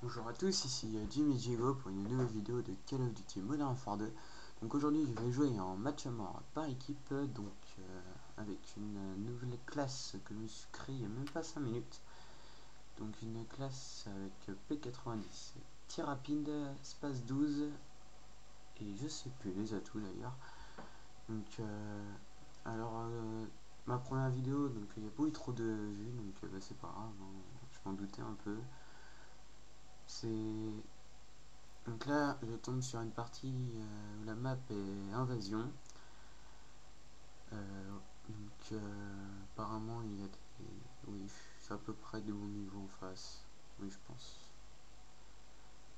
Bonjour à tous, ici Jimmy Diego pour une nouvelle vidéo de Call of Duty Modern Warfare 2. Donc aujourd'hui je vais jouer en match à mort par équipe, avec une nouvelle classe que je me suis créée il n'y a même pas 5 minutes. Donc une classe avec P90, tir rapide, space 12 et je sais plus les atouts d'ailleurs. Donc ma première vidéo, donc il n'y a pas eu trop de vues, donc c'est pas grave, hein, je m'en doutais un peu. Donc là, je tombe sur une partie où la map est invasion. Apparemment, il y a des... Oui, c'est à peu près de bon niveau en face. Oui, je pense.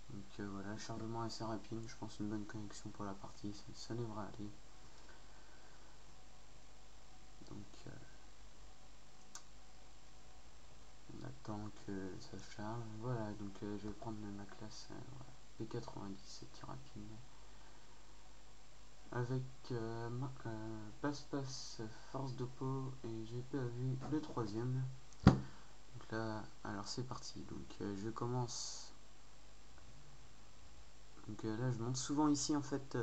Donc voilà, chargement assez rapide. Je pense une bonne connexion pour la partie. Ça devrait aller. Donc on attend que ça charge. Voilà, donc je vais prendre ma classe P90, tir rapide. Avec passe-passe, force de peau et GP à vue le troisième. Donc là, alors c'est parti. Donc je commence. Donc là, je monte souvent ici en fait,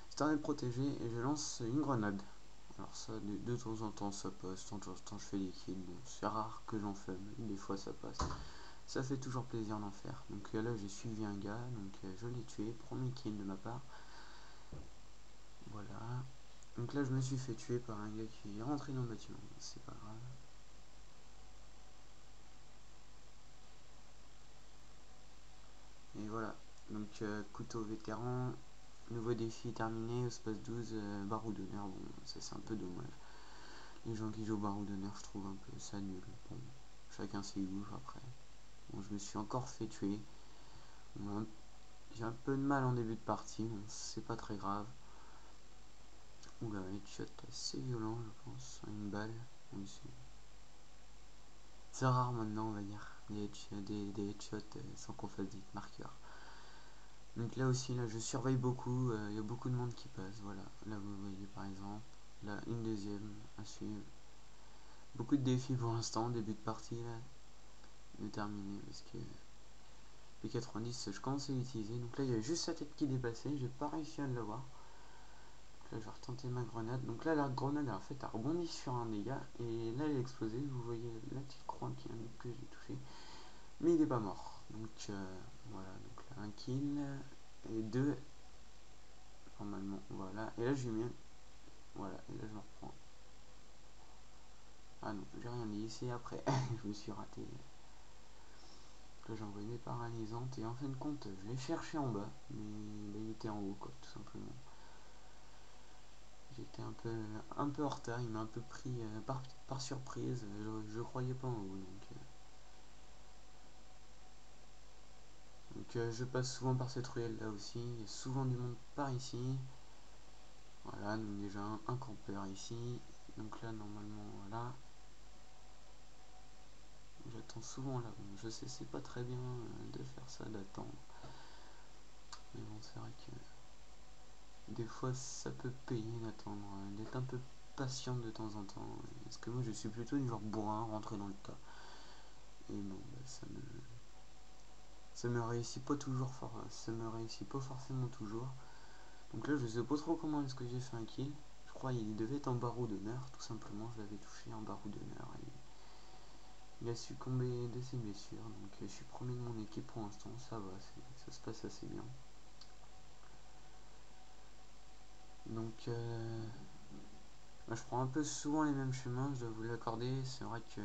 c'est un protégé et je lance une grenade. Alors ça, de temps en temps ça passe, de temps en temps je fais des kills. Bon, c'est rare que j'en fume, des fois ça passe. Ça fait toujours plaisir d'en faire. Donc là, j'ai suivi un gars, donc je l'ai tué, premier kill de ma part. Voilà. Donc là, je me suis fait tuer par un gars qui est rentré dans le bâtiment. C'est pas grave. Et voilà. Donc couteau vétéran, nouveau défi terminé, espace 12, barreau d'honneur. Bon, ça c'est un peu dommage. Les gens qui jouent au barreau d'honneur, je trouve un peu ça nul. Bon, chacun ses goûts après. Bon, je me suis encore fait tuer. Bon, j'ai un peu de mal en début de partie, bon, c'est pas très grave. Oula, headshot assez violent, je pense. Une balle. Oui, c'est rare maintenant, on va dire. Des headshots sans qu'on fasse des marqueurs. Donc là aussi, là, je surveille beaucoup. Il y a beaucoup de monde qui passe. Voilà. Là, vous voyez par exemple. Là, une deuxième à suivre. Beaucoup de défis pour l'instant, début de partie là. De terminer parce que P90, je commence à l'utiliser. Donc là, il y a juste sa tête qui dépassait. J'ai pas réussi à l'avoir. Là, je vais retenter ma grenade. Donc là, la grenade, en fait, a rebondi sur un des gars. Et là, elle a explosé. Vous voyez la petite croix qui indique que j'ai touché. Mais il n'est pas mort. Donc voilà. Donc là, un kill. Et deux. Normalement, voilà. Et là, j'ai mis. Voilà. Et là, je me reprends. Ah non, j'ai rien dit ici après. Je me suis raté. Là, j'ai envoyé des paralysantes. Et en fin de compte, je l'ai cherché en bas. Mais bah, il était en haut, quoi, tout simplement. J'étais un peu en retard, il m'a un peu pris par surprise, je croyais pas en haut. Donc je passe souvent par cette ruelle là aussi, il y a souvent du monde par ici. Voilà, donc déjà un campeur ici. Donc là normalement voilà. J'attends souvent là, bon, je sais c'est pas très bien de faire ça, d'attendre. Mais bon c'est vrai que des fois ça peut payer d'attendre, d'être un peu patient de temps en temps. Parce que moi je suis plutôt du genre bourrin, rentrer dans le tas. Et bon, bah, ça me réussit pas toujours ça me réussit pas forcément toujours. Donc là je sais pas trop comment est-ce que j'ai fait un kill. Je crois qu'il devait être en barreau d'honneur, tout simplement, je l'avais touché en barreau d'honneur et il a succombé de ses blessures. Donc je suis premier de mon équipe pour l'instant, ça va, ça se passe assez bien. Donc je prends un peu souvent les mêmes chemins, je dois vous l'accorder. C'est vrai que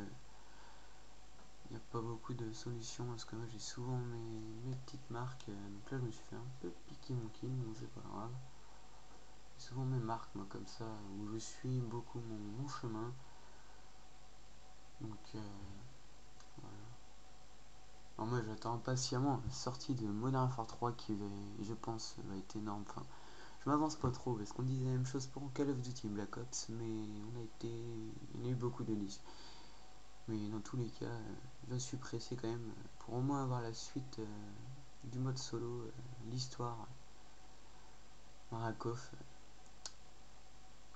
il n'y a pas beaucoup de solutions parce que moi j'ai souvent mes petites marques. Donc là je me suis fait un peu piquer mon kill, donc c'est pas grave. Souvent mes marques, moi, comme ça, où je suis beaucoup mon chemin. Donc voilà. Alors moi j'attends impatiemment la sortie de Modern Warfare 3 qui va, je pense, va être énorme. Enfin, je m'avance pas trop parce qu'on disait la même chose pour Call of Duty Black Ops, mais il y a eu beaucoup de déçus. Mais dans tous les cas, je suis pressé quand même pour au moins avoir la suite du mode solo, l'histoire, Marakov,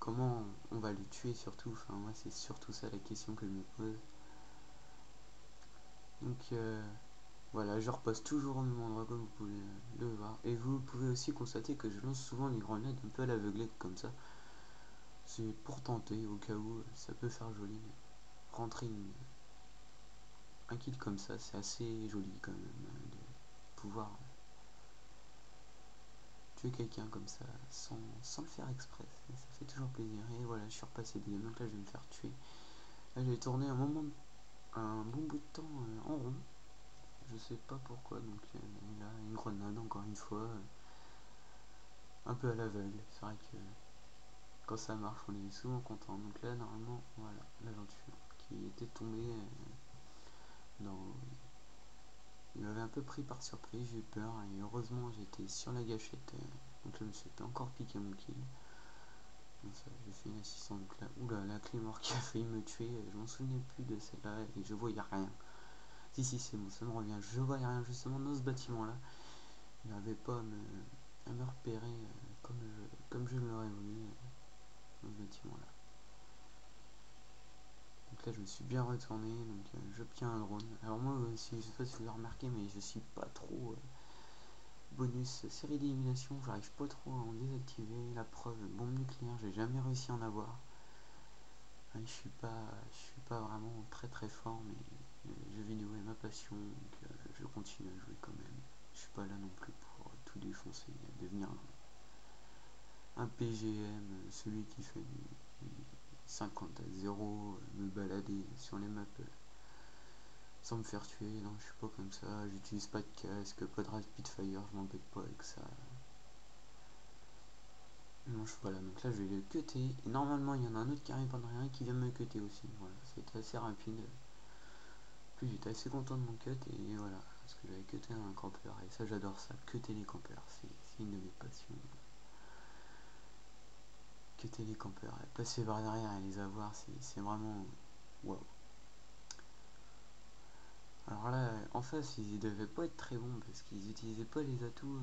comment on va le tuer surtout. Enfin, moi c'est surtout ça la question que je me pose. Donc Voilà, je repasse toujours au même endroit comme vous pouvez le voir. Et vous pouvez aussi constater que je lance souvent des grenades un peu à l'aveuglette comme ça. C'est pour tenter, au cas où ça peut faire joli. Mais rentrer un kill comme ça, c'est assez joli quand même de pouvoir tuer quelqu'un comme ça sans le faire exprès. Ça fait toujours plaisir. Et voilà, je suis repassé deuxième, donc là je vais me faire tuer. Là j'ai tourné un bon bout de temps en rond. Je sais pas pourquoi, donc là une grenade encore une fois. Un peu à l'aveugle. C'est vrai que quand ça marche, on est souvent content. Donc là, normalement, voilà, l'aventure qui était tombée dans. Il m'avait un peu pris par surprise, j'ai eu peur et heureusement j'étais sur la gâchette. Donc là, je me suis encore piqué mon kill. Donc ça, j'ai fait une assistance. Donc là, oula, la Claymore qui a failli me tuer. Je m'en souvenais plus de celle-là et je voyais rien. Si, c'est bon, ça me revient. Je voyais rien justement dans ce bâtiment-là. Il n'avait pas à me repérer comme je l'aurais voulu dans ce bâtiment-là. Donc là je me suis bien retourné, donc j'obtiens un drone. Alors moi aussi, je sais pas si vous avez remarqué, mais je suis pas trop bonus série d'élimination, j'arrive pas trop à en désactiver. La preuve, bombe nucléaire, j'ai jamais réussi à en avoir. Je suis pas vraiment très très fort, mais le jeu vidéo est ma passion, donc je continue à jouer quand même. Je suis pas là non plus pour tout défoncer, devenir un PGM, celui qui fait du 50 à 0, me balader sur les maps sans me faire tuer. Non, je suis pas comme ça, j'utilise pas de casque, pas de rapid fire, je m'embête pas avec ça. Non, voilà, donc là je vais le cutter, et normalement il y en a un autre qui arrive pendant rien qui vient me cutter aussi. Voilà, c'était assez rapide. En plus j'étais assez content de mon cut, et voilà, parce que j'avais cuté un campeur, et ça j'adore ça, cutter les campeurs, c'est une de mes passions. Cutter les campeurs, et passer par derrière et les avoir, c'est vraiment waouh. Alors là, en face, ils devaient pas être très bons parce qu'ils utilisaient pas les atouts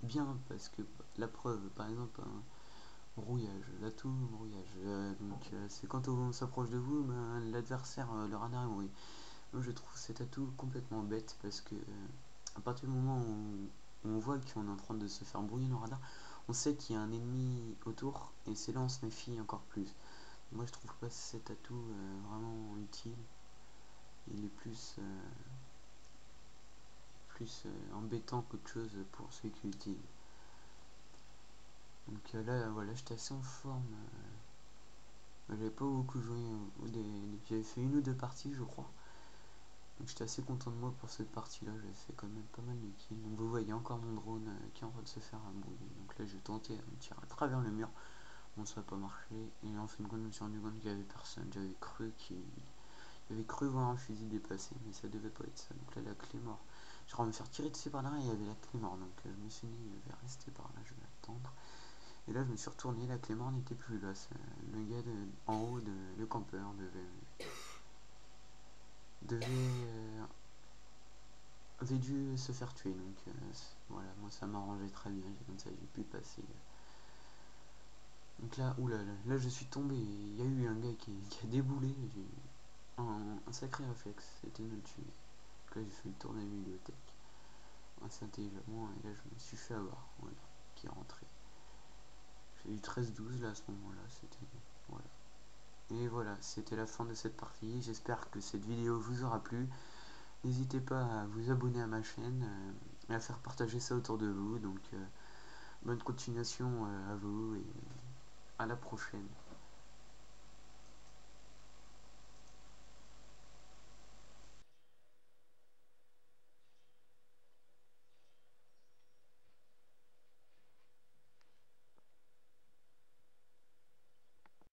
bien, parce que la preuve, par exemple, un brouillage, l'atout brouillage, c'est quand on s'approche de vous, ben, l'adversaire, le radar est brouillé. Moi je trouve cet atout complètement bête parce que à partir du moment où on voit qu'on est en train de se faire brouiller le radar, on sait qu'il y a un ennemi autour et c'est là on se méfie encore plus. Moi je trouve pas cet atout vraiment utile. Il est plus embêtant qu'autre chose pour ceux qui l'utilisent. Donc là, voilà, j'étais assez en forme. J'avais pas beaucoup joué, j'avais fait une ou deux parties, je crois. Donc j'étais assez content de moi pour cette partie-là. J'avais fait quand même pas mal de kills. Donc vous voyez encore mon drone qui est en train de se faire brouiller. Donc là, j'ai tenté de me tirer à travers le mur. Bon, ça n'a pas marché. Et en fin de compte, je me suis rendu compte qu'il n'y avait personne. J'avais cru voir un fusil dépasser, mais ça devait pas être ça. Donc là, la clé mort. Je vais me faire tirer dessus par derrière et il y avait la clé mort. Donc je me suis dit, je vais rester par là, je vais attendre. Et là, je me suis retourné, la clé mort n'était plus là. Le gars en haut, le campeur, avait dû se faire tuer. Donc voilà, moi ça m'arrangeait très bien. Comme ça, j'ai pu passer. Donc là, oulala, là je suis tombé. Il y a eu un gars qui a déboulé. J'ai eu un sacré réflexe, c'était de me tuer. Donc là, j'ai fait le tour de la bibliothèque assez intelligemment. Et là, je me suis fait avoir. Voilà, qui est rentré. J'ai eu 13-12 là à ce moment-là. C'était. Voilà. Et voilà, c'était la fin de cette partie. J'espère que cette vidéo vous aura plu. N'hésitez pas à vous abonner à ma chaîne et à faire partager ça autour de vous. Donc bonne continuation à vous et à la prochaine.